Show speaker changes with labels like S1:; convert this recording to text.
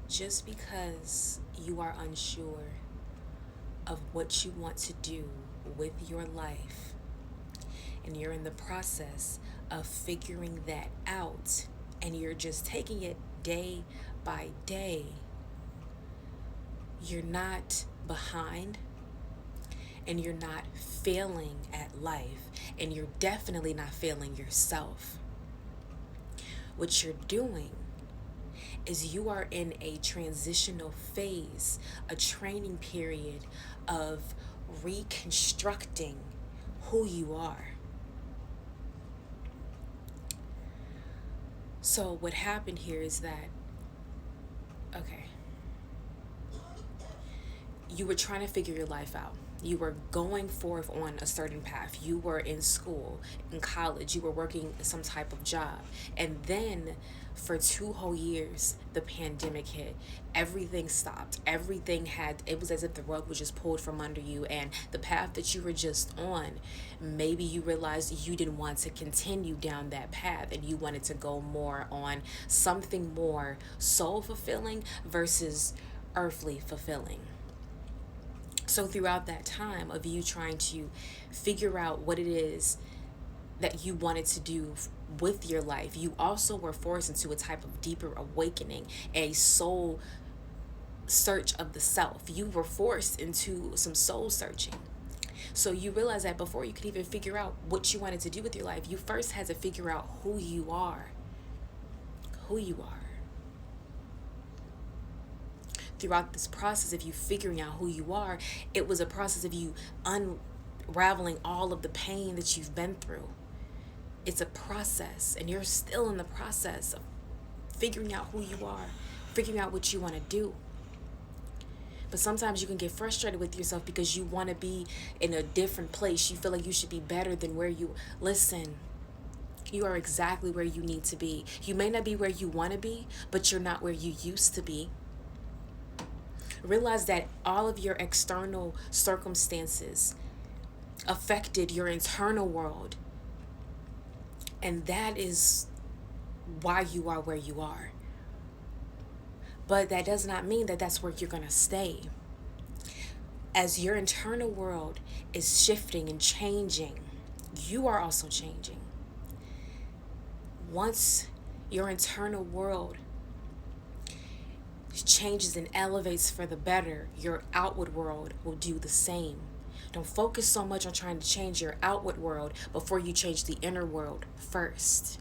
S1: Just because you are unsure of what you want to do with your life and you're in the process of figuring that out and you're just taking it day by day, you're not behind and you're not failing at life, and you're definitely not failing yourself. What you're doing is you are in a transitional phase, a training period of reconstructing who you are. So what happened here is that, okay, you were trying to figure your life out. You were going forth on a certain path. You were in school, in college, you were working some type of job. And then for 2 whole years, the pandemic hit. Everything stopped. It was as if the rug was just pulled from under you. And the path that you were just on, maybe you realized you didn't want to continue down that path and you wanted to go more on something more soul fulfilling versus earthly fulfilling. So throughout that time of you trying to figure out what it is that you wanted to do with your life, you also were forced into a type of deeper awakening, a soul search of the self. You were forced into some soul searching. So you realize that before you could even figure out what you wanted to do with your life, you first had to figure out who you are. Who you are. Throughout this process of you figuring out who you are, it was a process of you unraveling all of the pain that you've been through. It's a process, and you're still in the process of figuring out who you are, figuring out what you want to do. But sometimes you can get frustrated with yourself because you want to be in a different place. You feel like you should be better than where you... Listen, you are exactly where you need to be. You may not be where you want to be, but you're not where you used to be. Realize that all of your external circumstances affected your internal world. And that is why you are where you are. But that does not mean that that's where you're going to stay. As your internal world is shifting and changing, you are also changing. Once your internal world changes and elevates for the better, your outward world will do the same. Don't focus so much on trying to change your outward world before you change the inner world first.